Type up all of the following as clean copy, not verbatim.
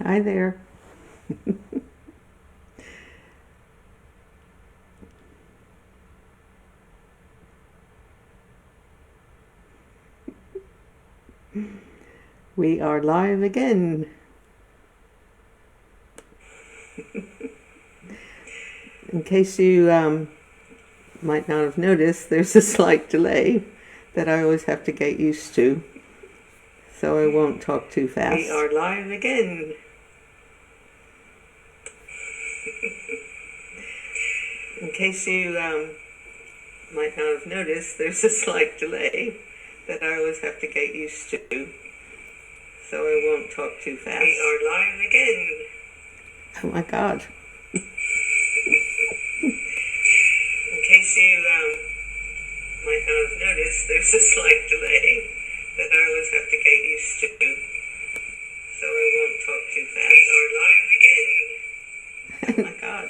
Hi there. We are live again. In case you might not have noticed, there's a slight delay that I always have to get used to, so I won't talk too fast. We are live again. In case you might not have noticed, there's a slight delay that I always have to get used to, so I won't talk too fast. We are live again. Oh my God. In case you might not have noticed, there's a slight delay that I always have to get used to, so I won't talk too fast. We are live again. Oh my God.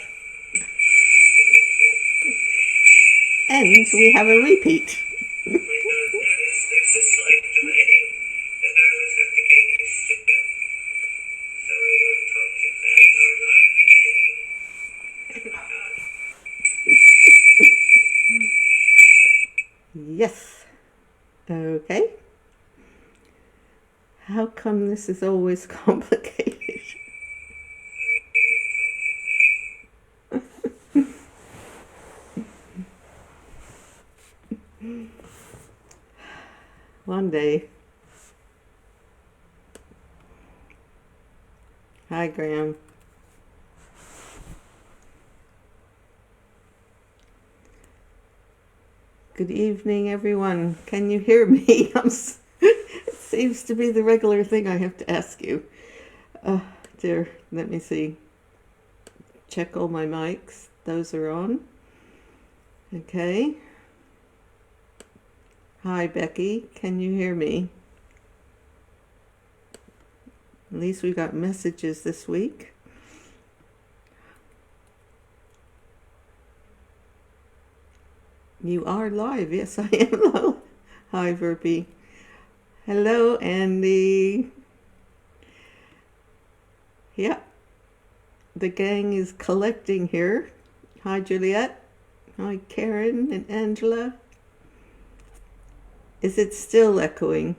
And we have a repeat. You might not have noticed, there's a slight delay that I always have to get used to, so I won't talk too fast. We are live again. Oh my God. Yes. Okay. How come this is always complicated? One day. Hi, Graham. Good evening, everyone. Can you hear me? It seems to be the regular thing I have to ask you. Dear, let me see. Check all my mics. Those are on. Okay. Hi, Becky. Can you hear me? At least we got messages this week. You are live. Yes, I am live. Hi, Verpy. Hello, Andy. Yeah, the gang is collecting here. Hi, Juliet. Hi, Karen and Angela. Is it still echoing?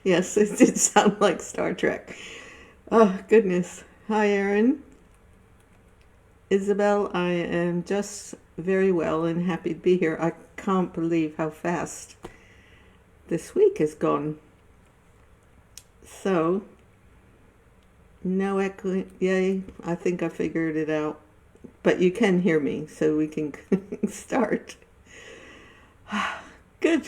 Yes, it did sound like Star Trek. Oh, goodness. Hi, Erin. Isabel, I am just very well and happy to be here. I can't believe how fast this week has gone. So, no echoing. Yay, I think I figured it out. But you can hear me, so we can start. Good.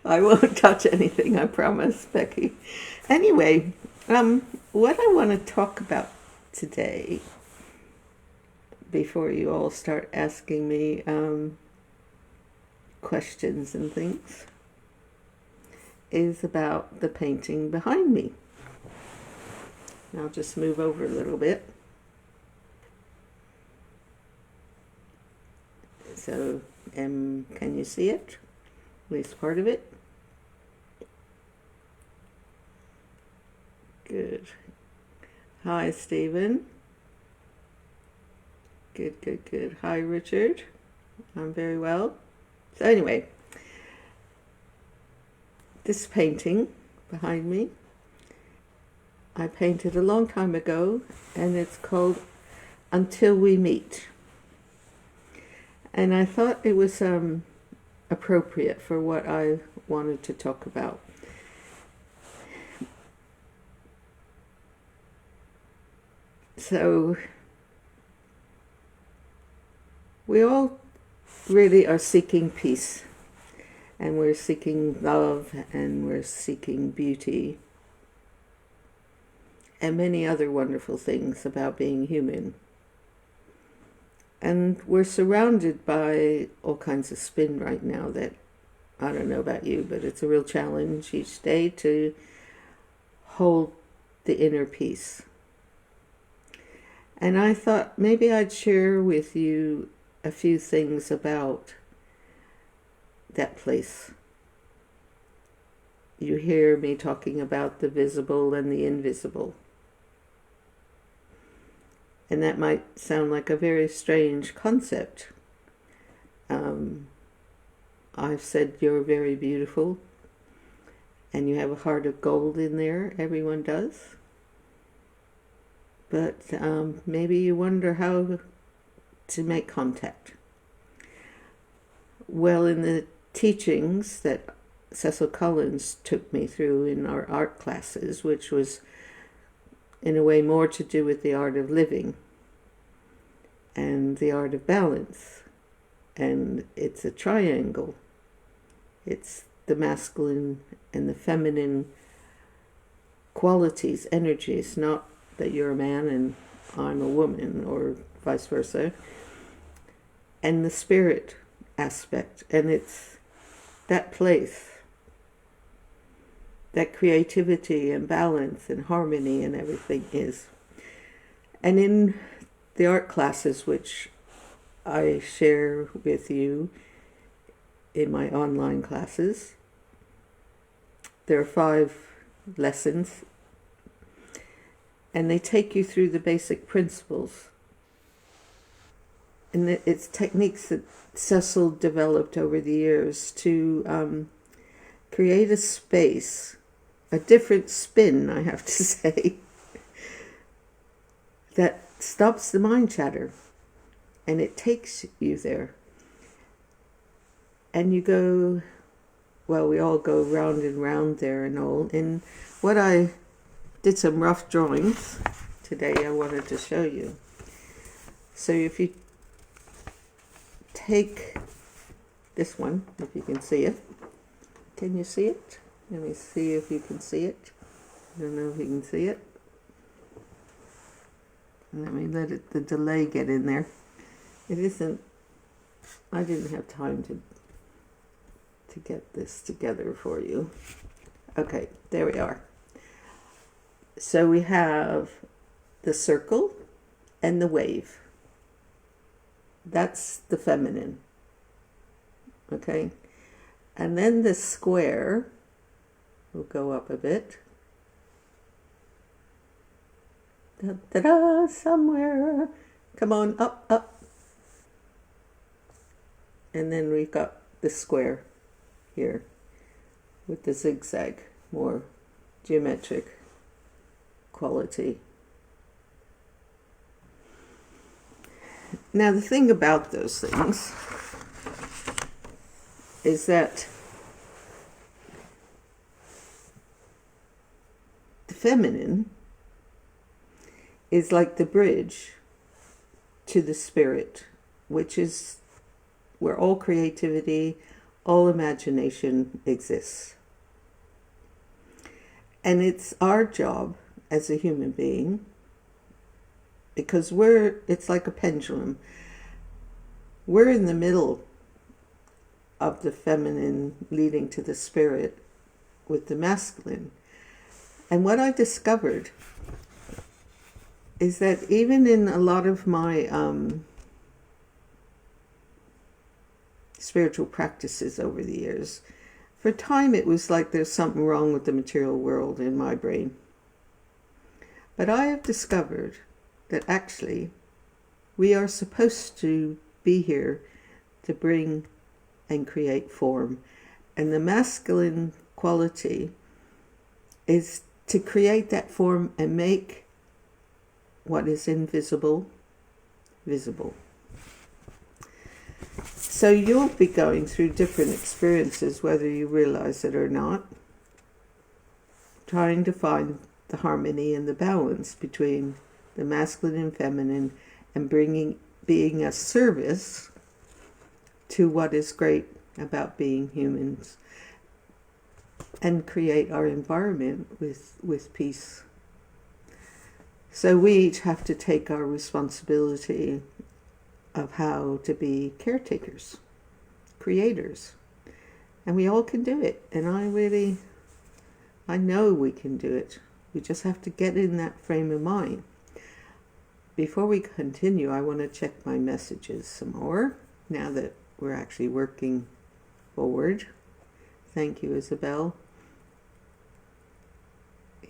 I won't touch anything, I promise, Becky. Anyway, what I want to talk about today, before you all start asking me questions and things, is about the painting behind me. I'll just move over a little bit. So, can you see it? At least part of it? Good. Hi, Stephen. Good, good, good. Hi, Richard. I'm very well. So anyway, this painting behind me, I painted a long time ago, and it's called Until We Meet. And I thought it was appropriate for what I wanted to talk about. So, we all really are seeking peace, and we're seeking love, and we're seeking beauty, and many other wonderful things about being human. And we're surrounded by all kinds of spin right now that, I don't know about you, but it's a real challenge each day to hold the inner peace. And I thought maybe I'd share with you a few things about that place you hear me talking about the visible and the invisible. And that might sound like a very strange concept. I've said you're very beautiful, and you have a heart of gold in there. Everyone does. But maybe you wonder how to make contact. Well, in the teachings that Cecil Collins took me through in our art classes, which was in a way more to do with the art of living and the art of balance, and it's a triangle. It's the masculine and the feminine qualities, energies, not that you're a man and I'm a woman or vice versa, and the spirit aspect. And it's that place, that creativity and balance and harmony and everything is. And in the art classes, which I share with you in my online classes, there are 5 lessons, and they take you through the basic principles. And it's techniques that Cecil developed over the years to create a space, a different spin, I have to say, that stops the mind chatter, and it takes you there. And you go, well, we all go round and round there and all. And what I did some rough drawings today I wanted to show you. So if you take this one, if you can see it. Can you see it? Let me see if you can see it. I don't know if you can see it. Let me let the delay get in there. It isn't, I didn't have time to get this together for you. Okay, there we are. So we have the circle and the wave. That's the feminine. Okay? And then the square will go up a bit. Da-da-da, somewhere. Come on, up, up. And then we've got the square here with the zigzag, more geometric quality. Now the thing about those things is that the feminine is like the bridge to the spirit, which is where all creativity, all imagination exists. And it's our job as a human being, because it's like a pendulum. We're in the middle of the feminine leading to the spirit with the masculine. And what I discovered is that even in a lot of my spiritual practices over the years, for a time it was like there's something wrong with the material world in my brain. But I have discovered that actually we are supposed to be here to bring and create form. And the masculine quality is to create that form and make what is invisible visible. So you'll be going through different experiences, whether you realize it or not, trying to find the harmony and the balance between the masculine and feminine, and being a service to what is great about being humans, and create our environment with peace. So we each have to take our responsibility of how to be caretakers, creators. And we all can do it. And I know we can do it. We just have to get in that frame of mind. Before we continue, I want to check my messages some more, now that we're actually working forward. Thank you, Isabel.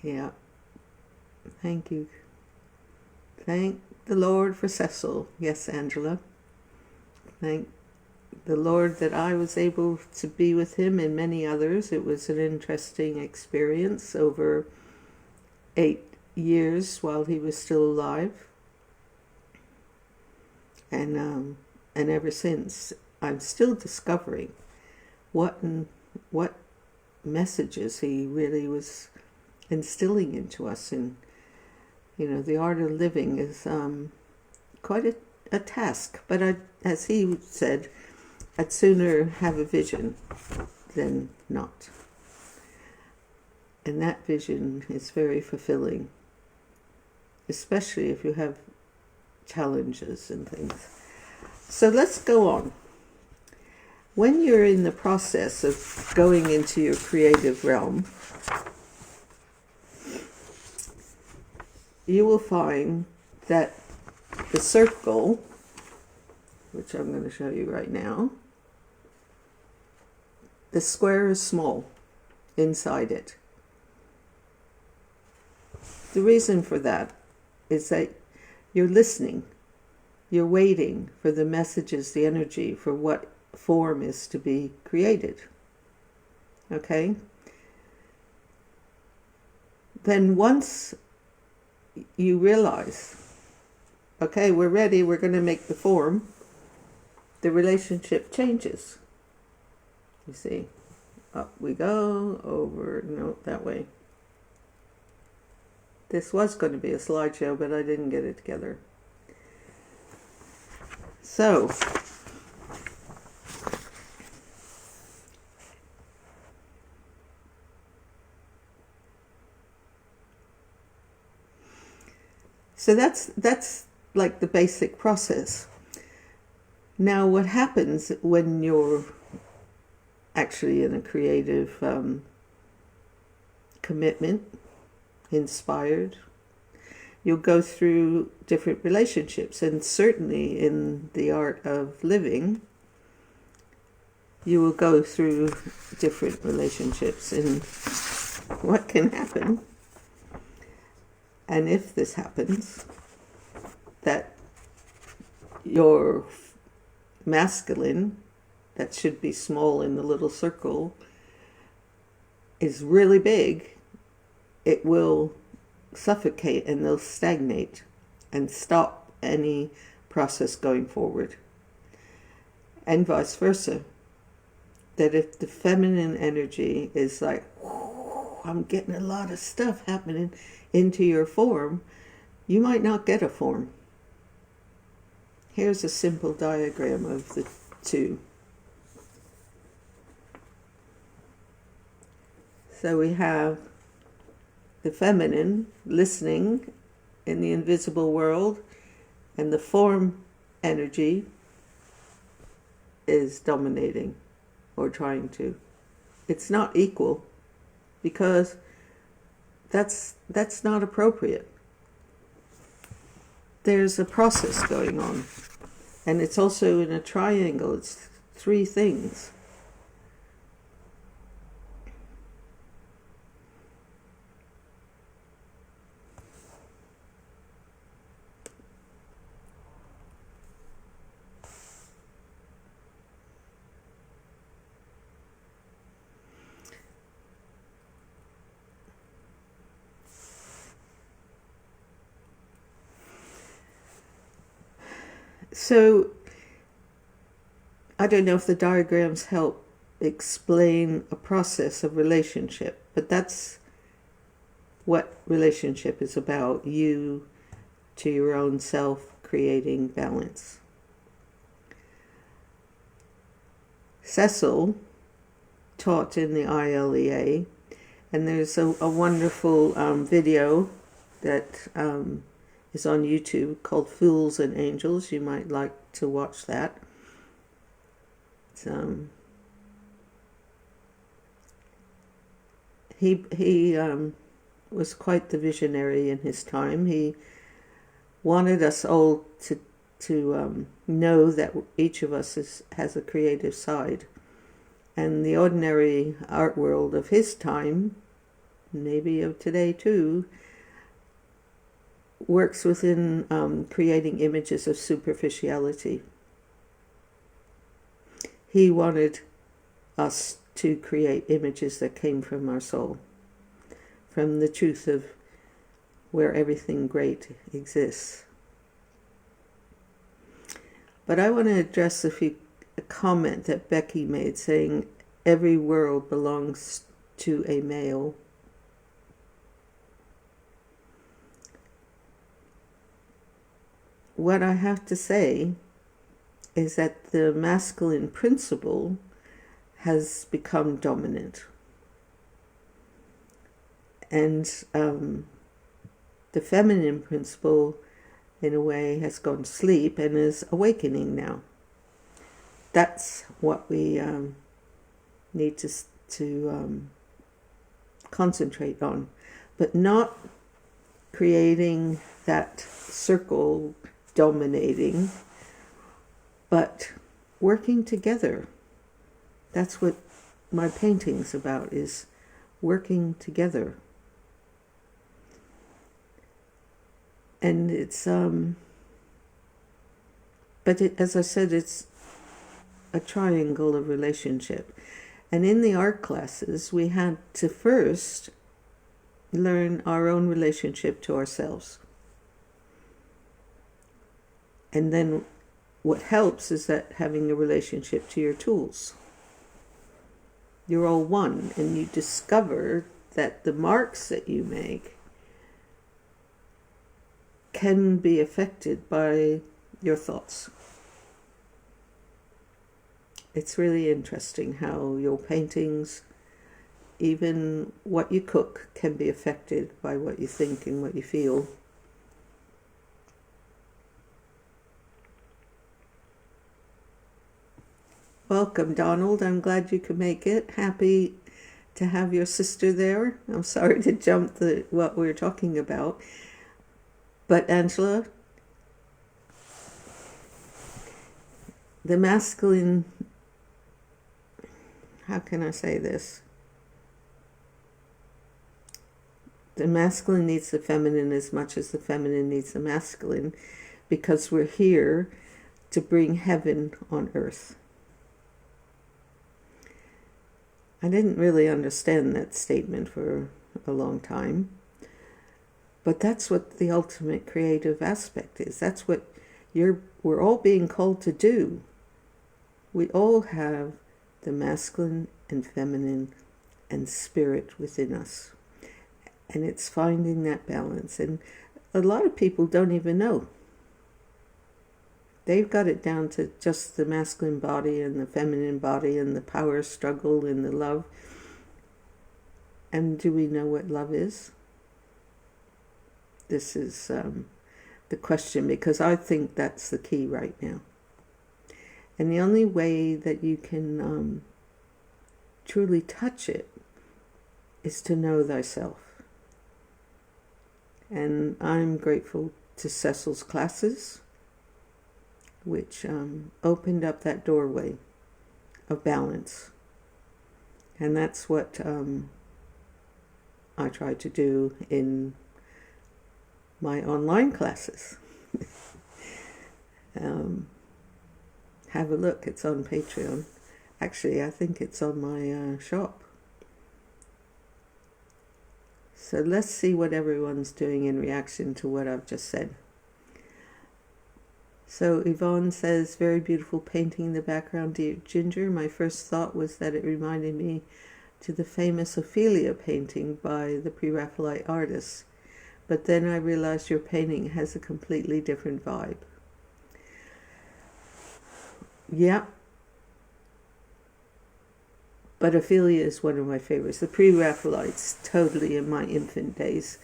Yeah. Thank you. Thank the Lord for Cecil. Yes, Angela. Thank the Lord that I was able to be with him and many others. It was an interesting experience over 8 years while he was still alive. And ever since, I'm still discovering what messages he really was instilling into us. And the art of living is quite a task. But as he said, I'd sooner have a vision than not. And that vision is very fulfilling, especially if you have challenges and things. So let's go on. When you're in the process of going into your creative realm, you will find that the circle, which I'm going to show you right now, the square is small inside it. The reason for that is that you're listening, you're waiting for the messages, the energy, for what form is to be created. Okay? Then once you realize, okay, we're ready, we're going to make the form, the relationship changes. You see, up we go, over, no, that way. This was going to be a slideshow, but I didn't get it together. So, that's like the basic process. Now, what happens when you're actually in a creative commitment, inspired, you'll go through different relationships, and certainly in the art of living, you will go through different relationships. And what can happen, and if this happens, that your masculine, that should be small in the little circle, is really big, it will suffocate and they'll stagnate and stop any process going forward. And vice versa. That if the feminine energy is like, I'm getting a lot of stuff happening into your form, you might not get a form. Here's a simple diagram of the two. So we have the feminine listening in the invisible world, and the form energy is dominating or trying to. It's not equal, because that's not appropriate. There's a process going on, and it's also in a triangle. It's three things. So, I don't know if the diagrams help explain a process of relationship, but that's what relationship is about. You to your own self, creating balance. Cecil taught in the ILEA, and there's a wonderful video that is on YouTube called Fools and Angels. You might like to watch that. He was quite the visionary in his time. He wanted us all to know that each of us has a creative side. And the ordinary art world of his time maybe of today too, works within creating images of superficiality. He wanted us to create images that came from our soul, from the truth of where everything great exists. But I want to address a comment that Becky made, saying every world belongs to a male. What I have to say is that the masculine principle has become dominant. And the feminine principle, in a way, has gone to sleep and is awakening now. That's what we need to concentrate on, but not creating that circle dominating, but working together. That's what my painting's about, is working together. And it's but as I said, it's a triangle of relationship. And in the art classes, we had to first learn our own relationship to ourselves. And then what helps is that having a relationship to your tools. You're all one, and you discover that the marks that you make can be affected by your thoughts. It's really interesting how your paintings, even what you cook, can be affected by what you think and what you feel. Welcome, Donald. I'm glad you could make it. Happy to have your sister there. I'm sorry to jump what we're talking about. But Angela, the masculine, how can I say this? The masculine needs the feminine as much as the feminine needs the masculine, because we're here to bring heaven on earth. I didn't really understand that statement for a long time, but that's what the ultimate creative aspect is. That's what we're all being called to do. We all have the masculine and feminine and spirit within us. And it's finding that balance. And a lot of people don't even know. They've got it down to just the masculine body and the feminine body and the power struggle and the love. And do we know what love is? This is the question, because I think that's the key right now. And the only way that you can truly touch it is to know thyself. And I'm grateful to Cecil's classes, which opened up that doorway of balance. And that's what I try to do in my online classes. Have a look, it's on Patreon. Actually, I think it's on my shop. So let's see what everyone's doing in reaction to what I've just said. So Yvonne says, very beautiful painting in the background, dear Ginger. My first thought was that it reminded me to the famous Ophelia painting by the Pre-Raphaelite artist. But then I realized your painting has a completely different vibe. Yeah. But Ophelia is one of my favorites. The Pre-Raphaelites, totally in my infant days,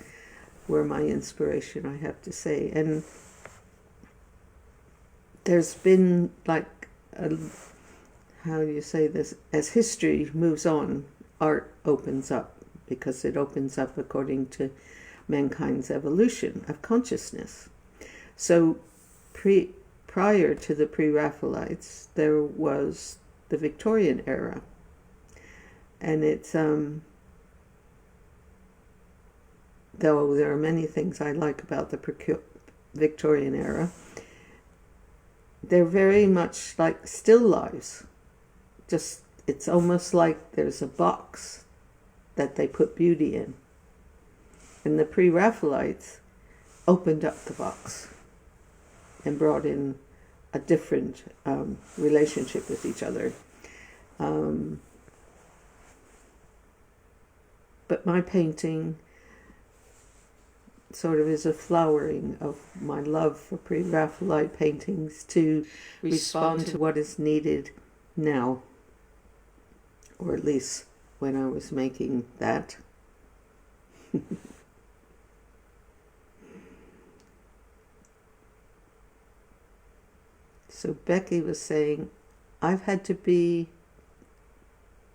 were my inspiration, I have to say. And there's been, like, how do you say this? As history moves on, art opens up, because it opens up according to mankind's evolution of consciousness. So prior to the Pre-Raphaelites, there was the Victorian Era. And it's though there are many things I like about the Victorian era, they're very much like still lives. Just, it's almost like there's a box that they put beauty in. And the pre-Raphaelites opened up the box and brought in a different relationship with each other. But my painting sort of is a flowering of my love for pre-Raphaelite paintings to respond to what is needed now, or at least when I was making that. So Becky was saying, I've had to be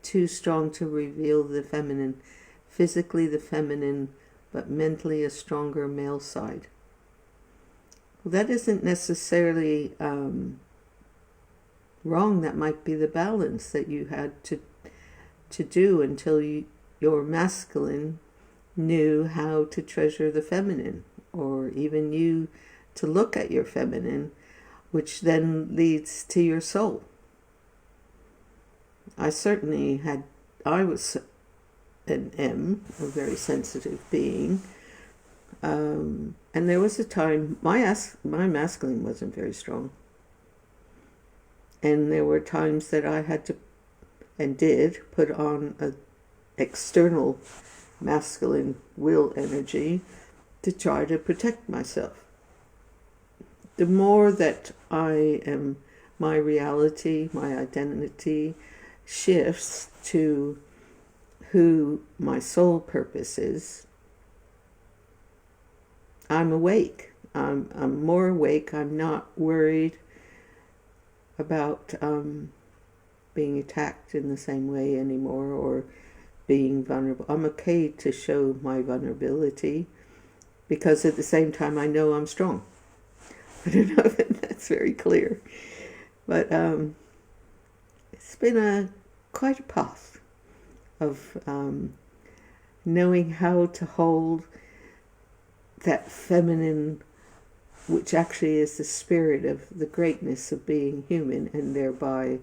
too strong to reveal the feminine, physically the feminine, but mentally a stronger male side. Well, that isn't necessarily wrong. That might be the balance that you had to do until your masculine knew how to treasure the feminine, or even you to look at your feminine, which then leads to your soul. I was an M, a very sensitive being, and there was a time my masculine wasn't very strong, and there were times that I had to and did put on an external masculine will energy to try to protect myself. The more that I am, my reality, my identity shifts to who my soul purpose is, I'm awake. I'm more awake. I'm not worried about being attacked in the same way anymore, or being vulnerable. I'm okay to show my vulnerability, because at the same time I know I'm strong. I don't know if that's very clear, but it's been quite a path of knowing how to hold that feminine, which actually is the spirit of the greatness of being human, and thereby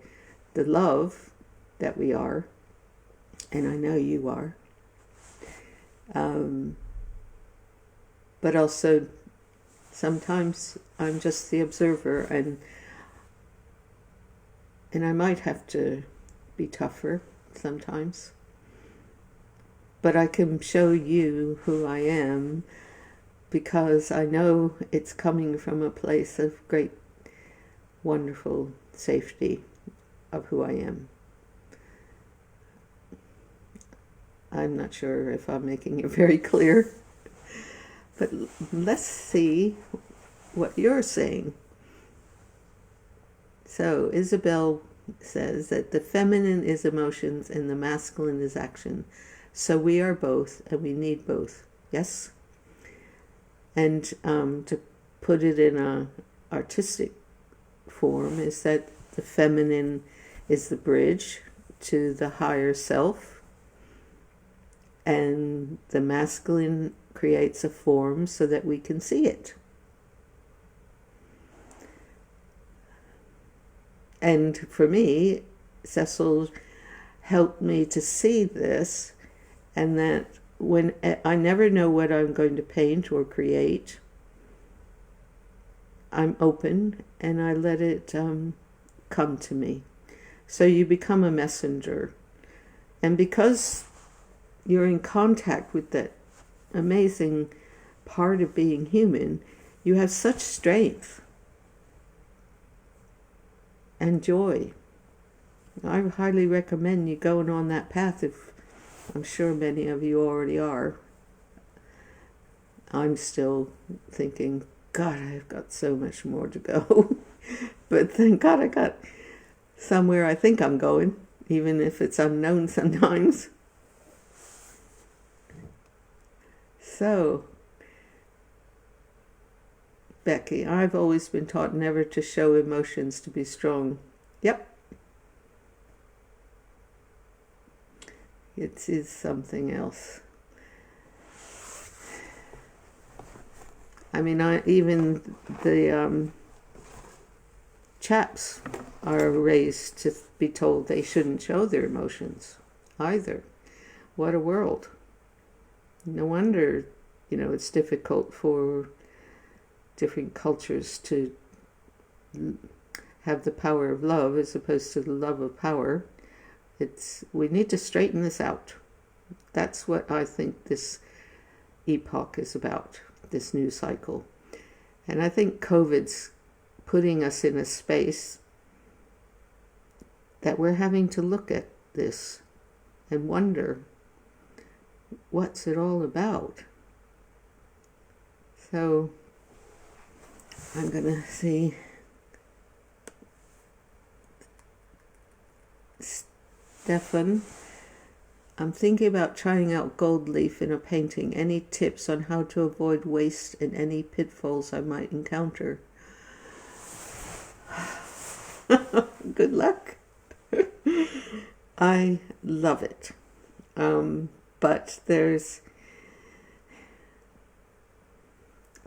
the love that we are, and I know you are, but also sometimes I'm just the observer, and I might have to be tougher sometimes, but I can show you who I am, because I know it's coming from a place of great, wonderful safety of who I am. I'm not sure if I'm making it very clear, but let's see what you're saying. So Isabel says that the feminine is emotions and the masculine is action. So we are both, and we need both. Yes? And to put it in a artistic form is that the feminine is the bridge to the higher self, and the masculine creates a form so that we can see it. And for me, Cecil helped me to see this, and that when I never know what I'm going to paint or create, I'm open and I let it come to me. So you become a messenger. And because you're in contact with that amazing part of being human, you have such strength and joy. I highly recommend you going on that path. If I'm sure many of you already are. I'm still thinking, God, I've got so much more to go. But thank God I got somewhere I think I'm going, even if it's unknown sometimes. So, Becky, I've always been taught never to show emotions to be strong. Yep. It is something else. I mean, even the chaps are raised to be told they shouldn't show their emotions either. What a world. No wonder, it's difficult for different cultures to have the power of love as opposed to the love of power. We need to straighten this out. That's what I think this epoch is about, this new cycle. And I think COVID's putting us in a space that we're having to look at this and wonder, what's it all about? So I'm going to see Stefan. I'm thinking about trying out gold leaf in a painting. Any tips on how to avoid waste and any pitfalls I might encounter? Good luck. I love it. But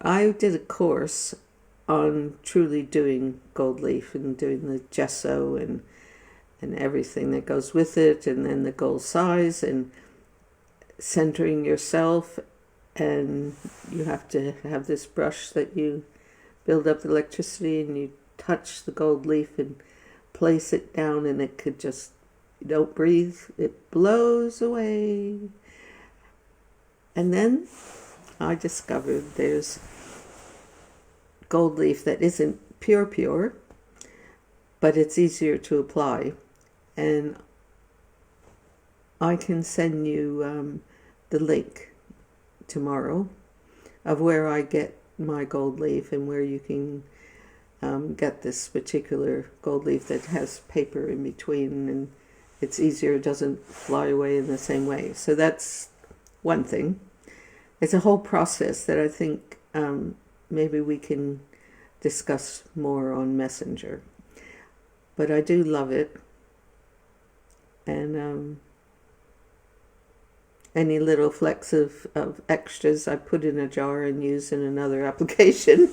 I did a course on truly doing gold leaf and doing the gesso and everything that goes with it, and then the gold size and centering yourself, and you have to have this brush that you build up the electricity and you touch the gold leaf and place it down, and it could just, you don't breathe, it blows away. And then I discovered there's gold leaf that isn't pure, but it's easier to apply. And I can send you the link tomorrow of where I get my gold leaf and where you can get this particular gold leaf that has paper in between, and it's easier, it doesn't fly away in the same way. So that's one thing. It's a whole process that I think maybe we can discuss more on Messenger. But I do love it. And any little flecks of extras I put in a jar and use in another application.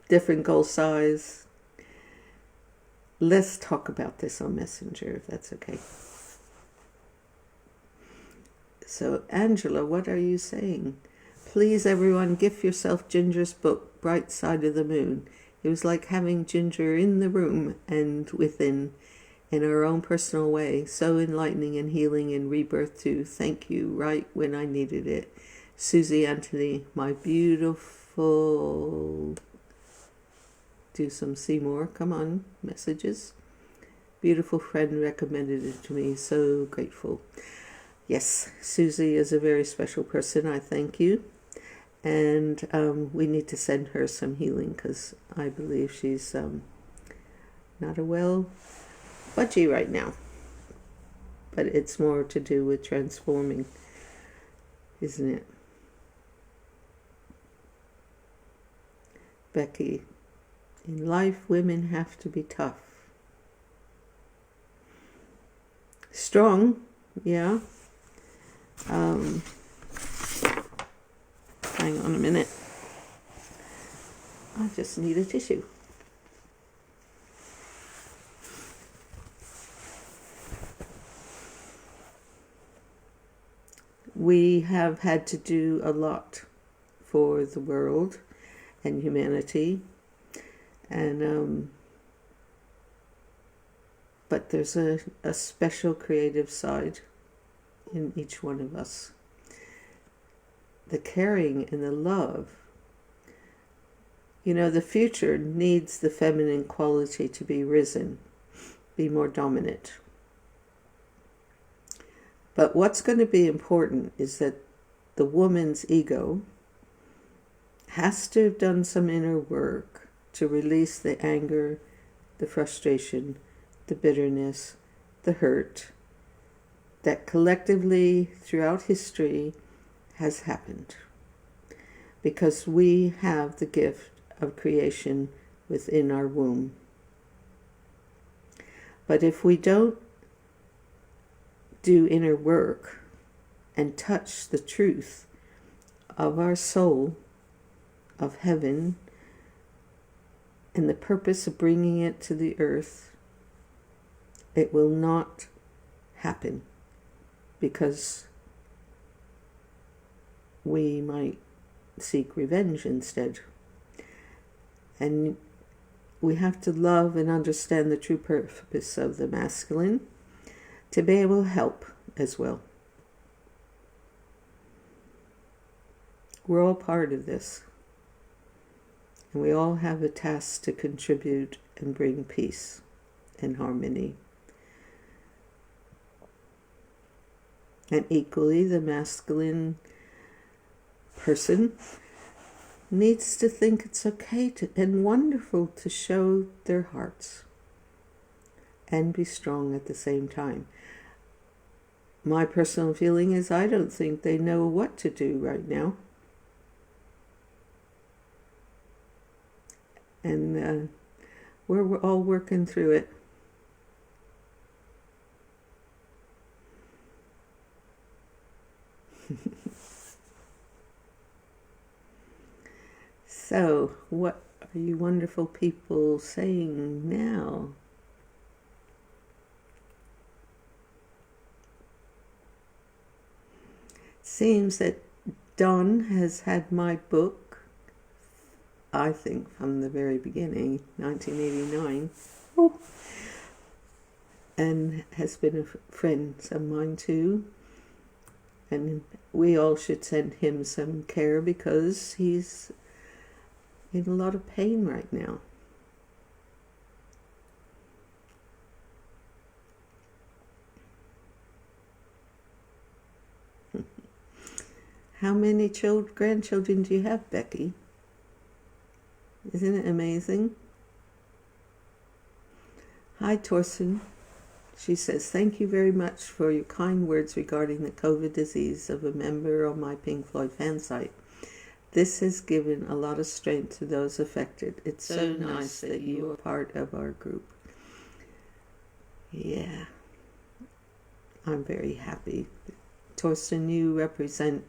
Different gold size. Let's talk about this on Messenger, if that's okay. So, Angela, what are you saying? Please, everyone, gift yourself Ginger's book, Bright Side of the Moon. It was like having Ginger in the room and within, in her own personal way. So enlightening and healing and rebirth too. Thank you, right when I needed it. Susie Anthony, my beautiful... Do some Seymour, come on, messages. Beautiful friend recommended it to me, so grateful. Yes, Susie is a very special person, I thank you. And we need to send her some healing because I believe she's not a well budgie right now. But it's more to do with transforming, isn't it? Becky, in life, women have to be tough. Strong, yeah. Hang on a minute. I just need a tissue. We have had to do a lot for the world and humanity, and but there's a special creative side in each one of us. The caring and the love. You know, the future needs the feminine quality to be risen, be more dominant. But what's going to be important is that the woman's ego has to have done some inner work to release the anger, the frustration, the bitterness, the hurt that collectively throughout history has happened, because we have the gift of creation within our womb. But if we don't do inner work and touch the truth of our soul, of heaven, and the purpose of bringing it to the earth, it will not happen because we might seek revenge instead. And we have to love and understand the true purpose of the masculine to be able to help as well. We're all part of this. And we all have a task to contribute and bring peace and harmony. And equally, the masculine person needs to think it's okay and wonderful to show their hearts and be strong at the same time. My personal feeling is I don't think they know what to do right now. And we're all working through it. So, what are you wonderful people saying now? It seems that Don has had my book, I think from the very beginning, 1989, and has been a friend of mine too. And we all should send him some care because he's in a lot of pain right now. How many grandchildren do you have, Becky? Isn't it amazing? Hi, Torsten. She says, thank you very much for your kind words regarding the COVID disease of a member of my Pink Floyd fan site. This has given a lot of strength to those affected. It's so nice that you are part of our group. Yeah, I'm very happy. Torsten, you represent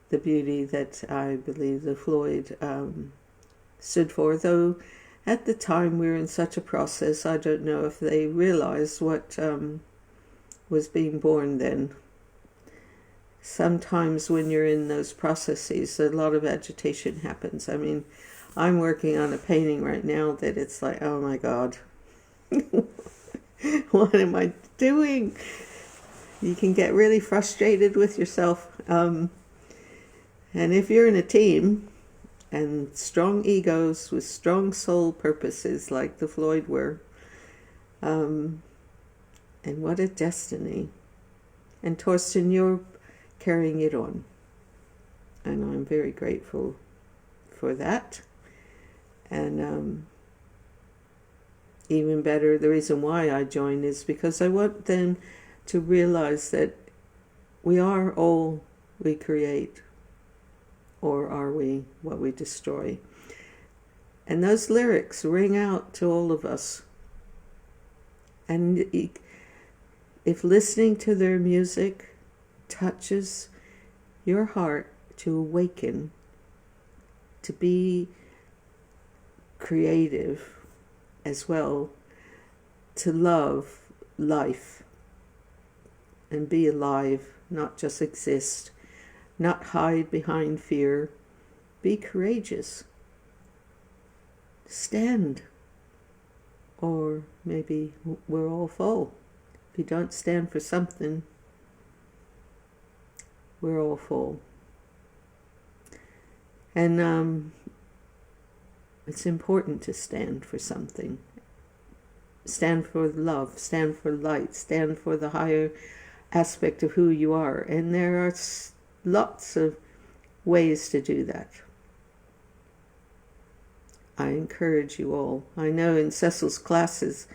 the beauty that I believe the Floyd stood for, though at the time we were in such a process, I don't know if they realized what was being born then. Sometimes when you're in those processes, a lot of agitation happens. I mean, I'm working on a painting right now that it's like, oh my God, what am I doing? You can get really frustrated with yourself. And if you're in a team, and strong egos with strong soul purposes like the Floyd were. And what a destiny. And Torsten, you're carrying it on. And I'm very grateful for that. And even better, the reason why I joined is because I want them to realize that we are all we create. Or are we what we destroy? And those lyrics ring out to all of us. And if listening to their music touches your heart to awaken, to be creative as well, to love life and be alive, not just exist. Not hide behind fear. Be courageous. Stand. Or maybe we're all full. If you don't stand for something, we're all full. And it's important to stand for something. Stand for love. Stand for light. Stand for the higher aspect of who you are. And there are lots of ways to do that. I encourage you all. I know in Cecil's classes,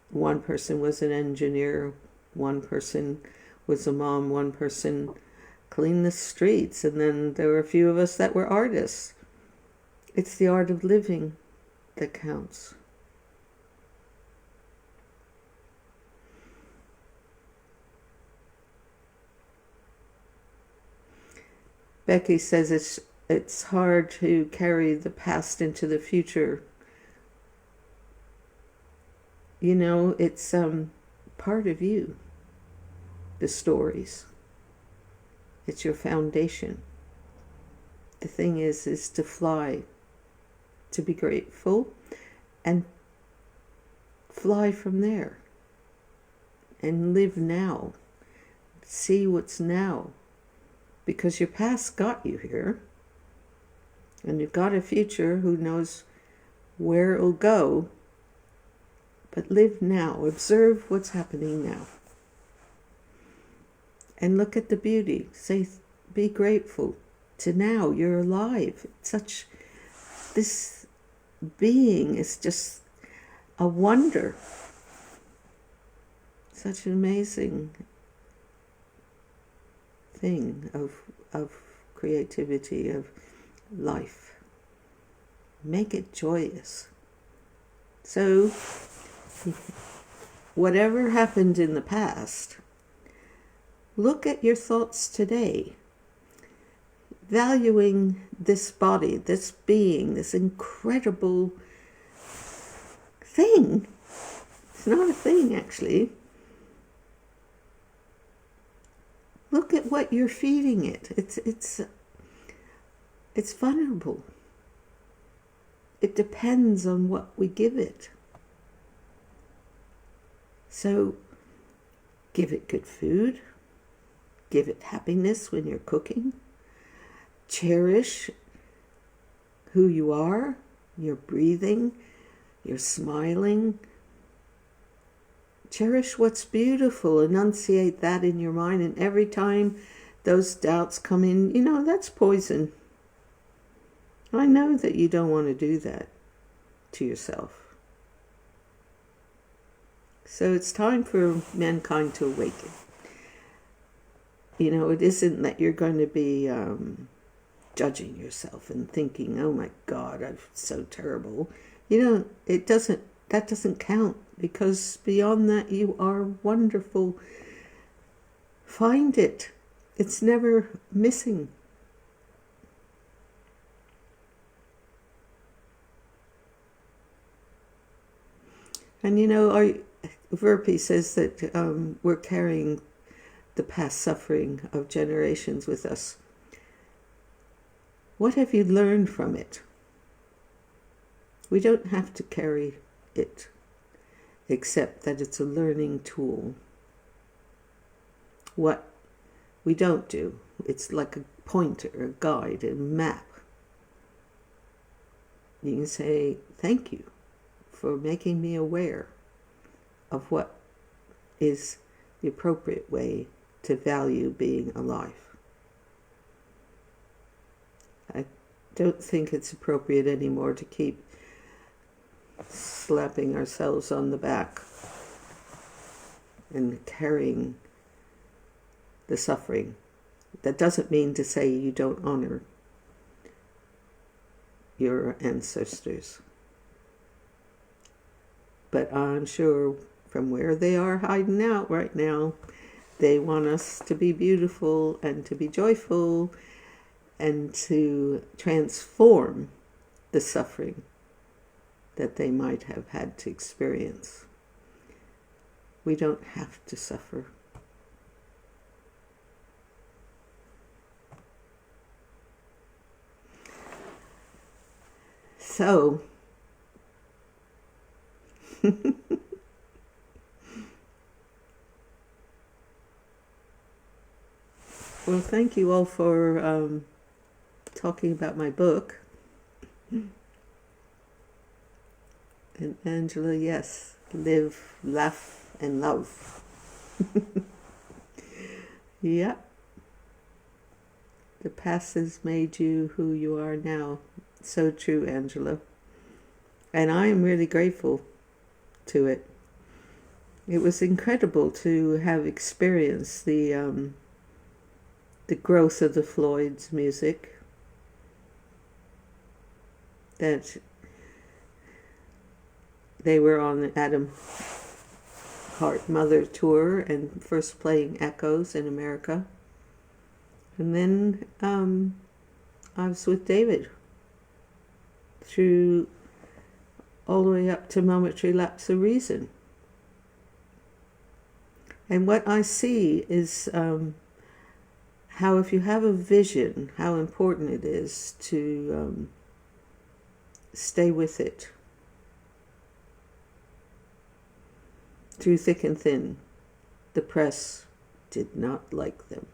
one person was an engineer, one person was a mom, one person cleaned the streets, and then there were a few of us that were artists. It's the art of living that counts. Becky says it's hard to carry the past into the future. You know, it's part of you, the stories. It's your foundation. The thing is to fly, to be grateful, and fly from there. And live now. See what's now. Because your past got you here. And you've got a future, who knows where it'll go. But live now. Observe what's happening now. And look at the beauty. Say, be grateful to now. You're alive. This being is just a wonder. Such an amazing thing of creativity, of life. Make it joyous. So, whatever happened in the past, look at your thoughts today, valuing this body, this being, this incredible thing. It's not a thing, actually. Look at what you're feeding it. It's vulnerable. It depends on what we give it. So give it good food. Give it happiness when you're cooking. Cherish who you are. You're breathing. You're smiling. Cherish what's beautiful. Enunciate that in your mind. And every time those doubts come in, you know, that's poison. I know that you don't want to do that to yourself. So it's time for mankind to awaken. You know, it isn't that you're going to be judging yourself and thinking, oh my God, I'm so terrible. You know, that doesn't count, because beyond that you are wonderful. Find it. It's never missing. And you know, Verpi says that we're carrying the past suffering of generations with us. What have you learned from it? We don't have to carry it, except that it's a learning tool. What we don't do, it's like a pointer, a guide, a map. You can say, thank you for making me aware of what is the appropriate way to value being alive. I don't think it's appropriate anymore to keep slapping ourselves on the back and carrying the suffering. That doesn't mean to say you don't honor your ancestors. But I'm sure from where they are hiding out right now, they want us to be beautiful and to be joyful and to transform the suffering that they might have had to experience. We don't have to suffer. So, well, thank you all for talking about my book. And Angela, yes, live, laugh, and love. Yeah. The past has made you who you are now. So true, Angela. And I am really grateful to it. It was incredible to have experienced the growth of the Floyds' music. That they were on the Adam Hart Mother tour and first playing Echoes in America. And then I was with David through all the way up to momentary lapse of reason. And what I see is how if you have a vision, how important it is to stay with it through thick and thin. The press did not like them,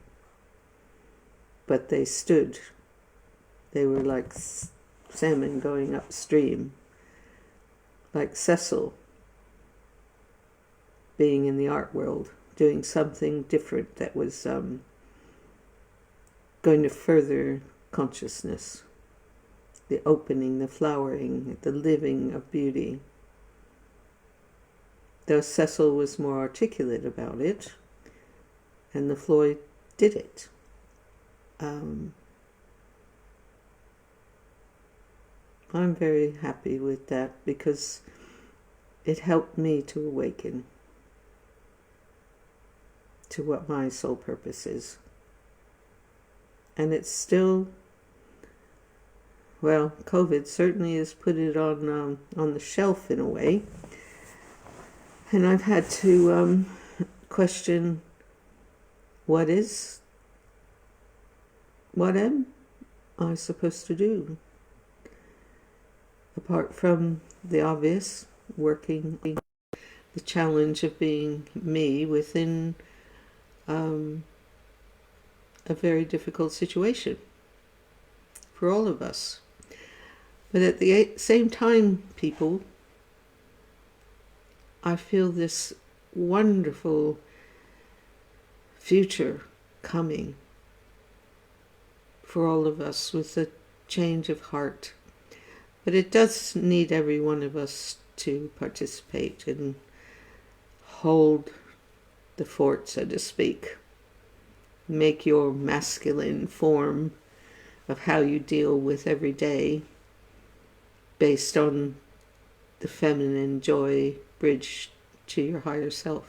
but they stood. They were like salmon going upstream, like Cecil being in the art world, doing something different that was going to further consciousness, the opening, the flowering, the living of beauty. Though Cecil was more articulate about it, and the Floyd did it. I'm very happy with that because it helped me to awaken to what my soul purpose is. And it's still, well, COVID certainly has put it on the shelf in a way. And I've had to question what am I supposed to do? Apart from the obvious, working the challenge of being me within a very difficult situation for all of us. But at the same time, people, I feel this wonderful future coming for all of us with a change of heart. But it does need every one of us to participate and hold the fort, so to speak. Make your masculine form of how you deal with every day based on the feminine joy bridge to your higher self.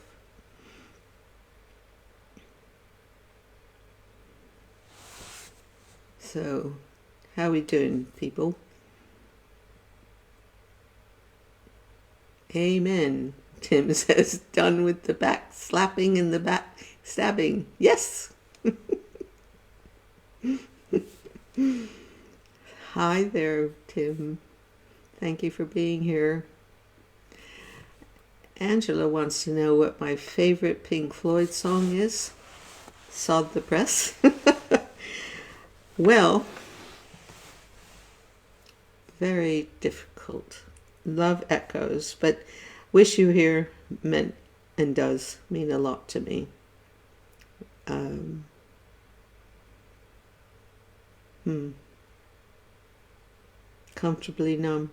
So, how we doing, people? Amen. Tim says, done with the back slapping and the back stabbing. Yes. Hi there, Tim. Thank you for being here. Angela wants to know what my favorite Pink Floyd song is. Sod the Press. Well, very difficult. Love Echoes, but Wish You Here meant and does mean a lot to me. Comfortably Numb.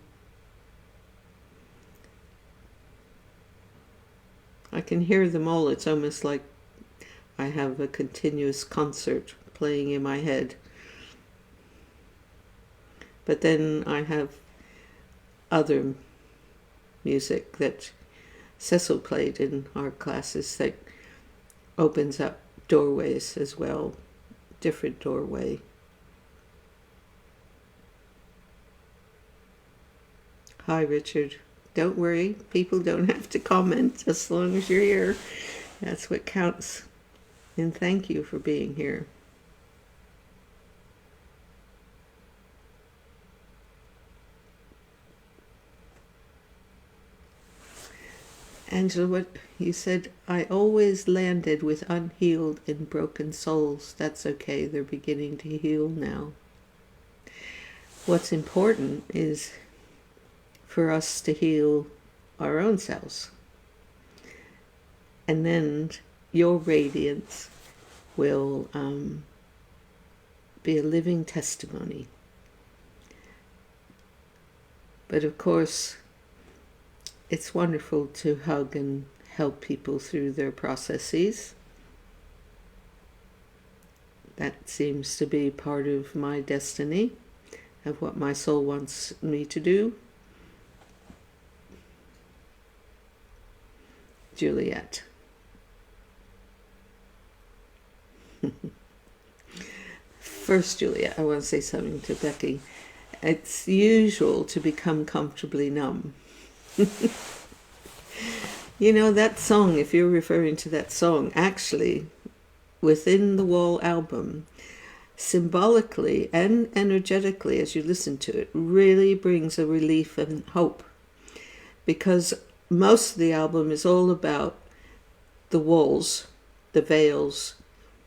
I can hear them all. It's almost like I have a continuous concert playing in my head. But then I have other music that Cecil played in our classes that opens up doorways as well, different doorway. Hi, Richard. Don't worry, people don't have to comment as long as you're here. That's what counts. And thank you for being here. Angela, what you said, I always landed with unhealed and broken souls. That's okay, they're beginning to heal now. What's important is for us to heal our own selves. And then your radiance will be a living testimony. But of course, it's wonderful to hug and help people through their processes. That seems to be part of my destiny, of what my soul wants me to do. Juliet. First, Juliet, I want to say something to Becky. It's usual to become comfortably numb. You know, that song, if you're referring to that song, actually, within the Wall album, symbolically and energetically, as you listen to it, really brings a relief and hope. Because most of the album is all about the walls, the veils,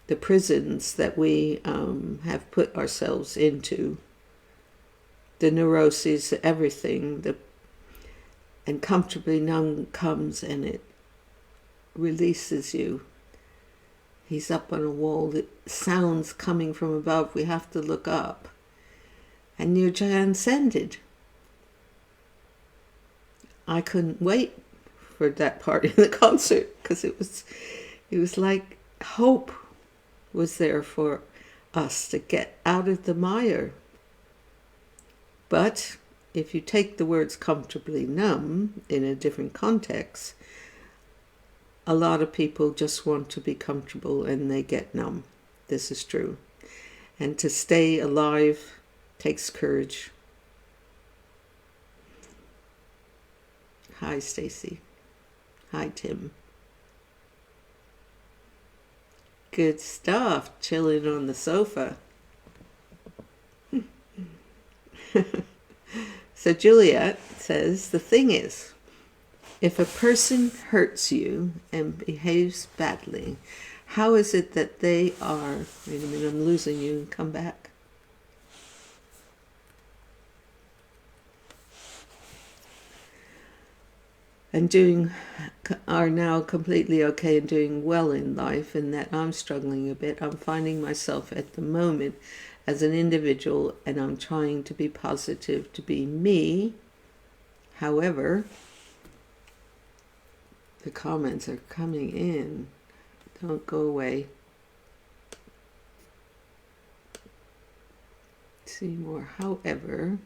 the prisons that we have put ourselves into, the neuroses, everything, and comfortably numb comes and it releases you. He's up on a wall, the sounds coming from above, we have to look up. And you're transcended. I couldn't wait for that part in the concert because it was like hope was there for us to get out of the mire. But if you take the words comfortably numb in a different context, a lot of people just want to be comfortable and they get numb. This is true. And to stay alive takes courage. Hi, Stacy. Hi, Tim. Good stuff, chilling on the sofa. So Juliet says, the thing is, if a person hurts you and behaves badly, how is it that they are... Wait a minute, I'm losing you. Come back. And are now completely okay and doing well in life, and that I'm struggling a bit. I'm finding myself at the moment as an individual, and I'm trying to be positive, to be me. However, the comments are coming in. Don't go away. See more. However,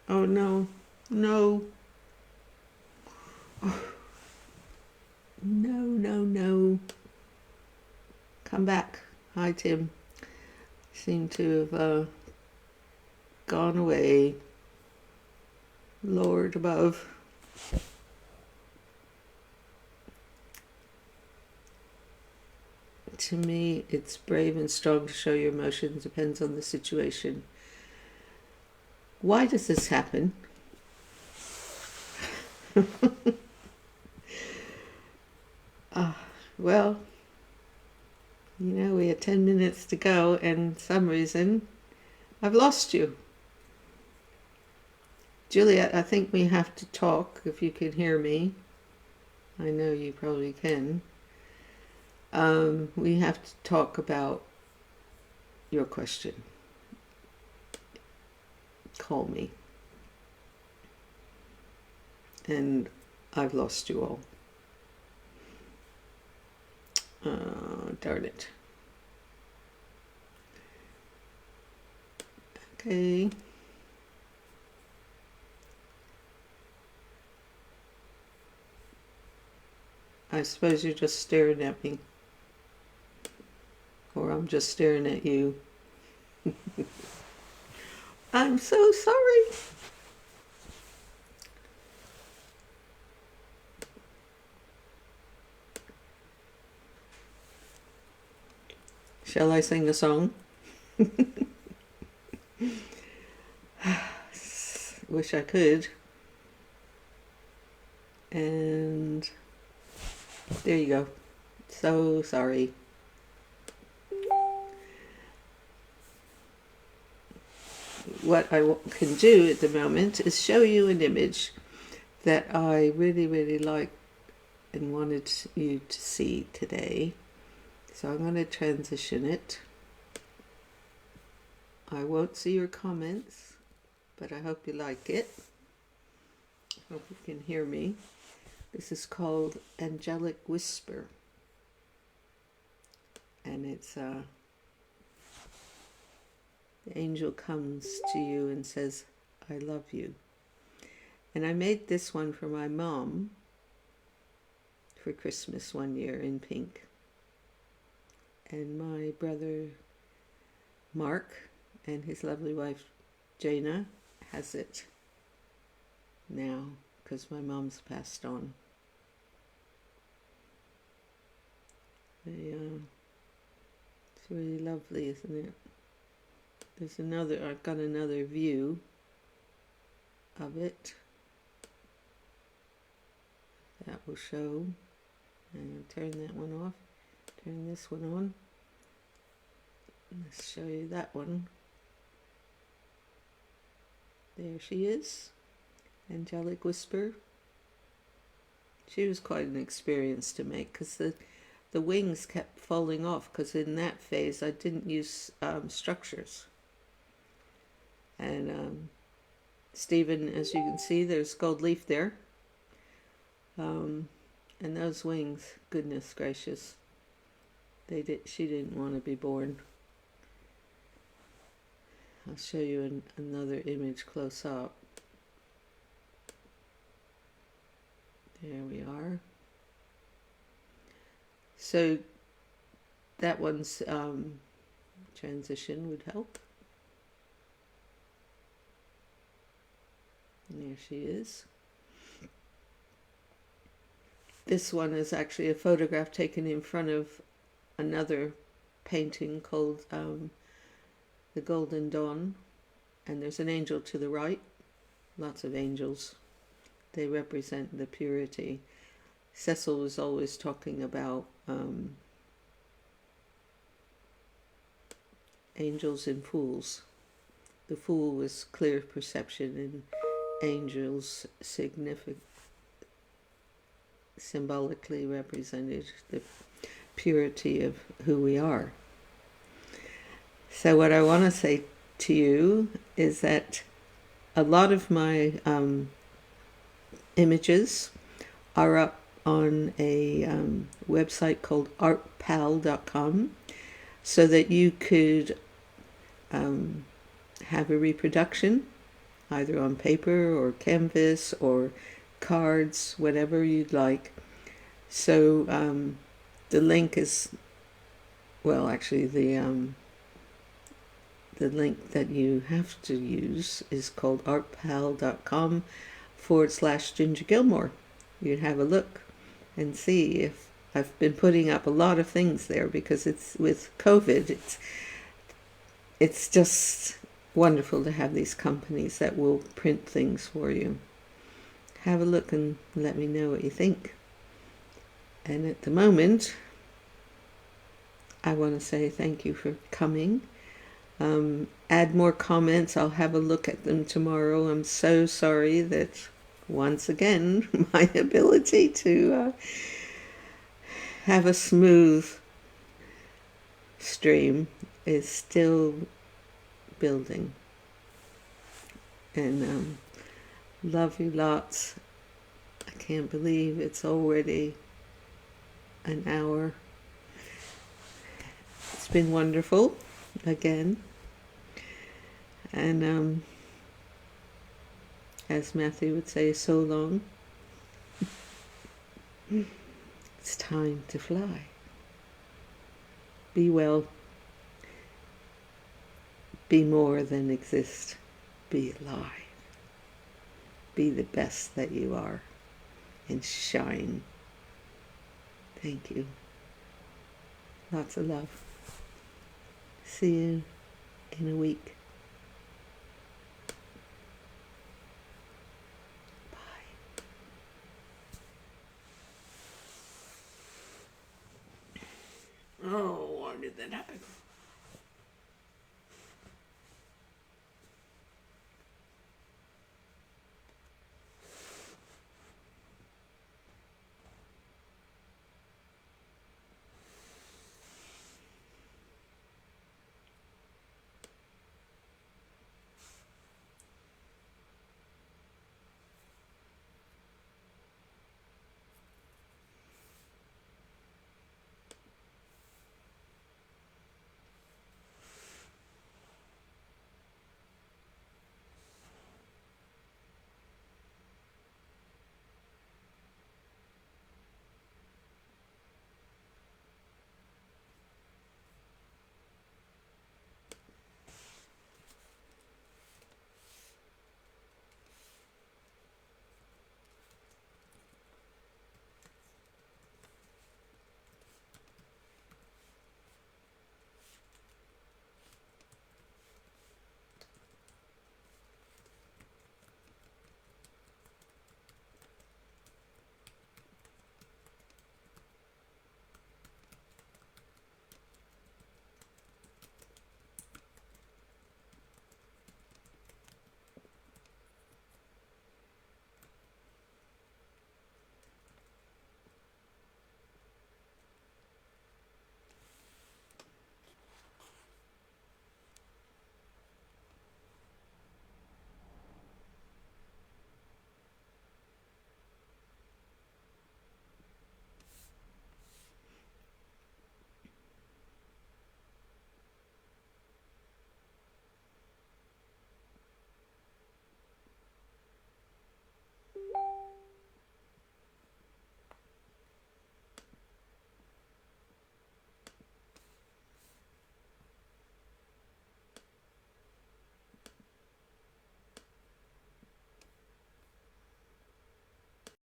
oh no, no. Oh. No. Come back. Hi, Tim. Seem to have gone away. Lord above. To me, it's brave and strong to show your emotions. Depends on the situation. Why does this happen? Well, you know, we had 10 minutes to go, and for some reason, I've lost you. Juliet, I think we have to talk, if you can hear me. I know you probably can. We have to talk about your question. Call me. And I've lost you all. Darn it. Okay. I suppose you're just staring at me. Or I'm just staring at you. I'm so sorry. Shall I sing a song? Wish I could. And there you go. So sorry. What I can do at the moment is show you an image that I really, really like and wanted you to see today. So I'm going to transition it. I won't see your comments, but I hope you like it. Hope you can hear me. This is called Angelic Whisper. And it's the angel comes to you and says, I love you. And I made this one for my mom for Christmas one year in pink. And my brother Mark and his lovely wife Jana has it now because my mom's passed on. It's really lovely, isn't it? There's another, I've got another view of it that will show. And turn that one off, turn this one on. Let's show you that one. There she is, Angelic Whisper. She was quite an experience to make because the wings kept falling off, because in that phase I didn't use structures. And Stephen, as you can see, there's gold leaf there. And those wings, goodness gracious, she didn't want to be born. I'll show you another image close up. There we are. So that one's transition would help. And there she is. This one is actually a photograph taken in front of another painting called The Golden Dawn. And there's an angel to the right. Lots of angels. They represent the purity. Cecil was always talking about angels and fools. The fool was clear perception, and angels symbolically represented the purity of who we are. So what I want to say to you is that a lot of my images are up on a website called artpal.com, so that you could have a reproduction either on paper or canvas or cards, whatever you'd like. So the link is, well, actually the link that you have to use is called artpal.com/Ginger Gilmour. You'd have a look and see. If I've been putting up a lot of things there because it's with COVID, it's just wonderful to have these companies that will print things for you. Have a look and let me know what you think. And at the moment, I want to say thank you for coming. Add more comments. I'll have a look at them tomorrow. I'm so sorry that once again my ability to have a smooth stream is still building. And love you lots. I can't believe it's already an hour. It's been wonderful again. And as Matthew would say, so long. It's time to fly. Be well. Be more than exist. Be alive. Be the best that you are. And shine. Thank you. Lots of love. See you in a week.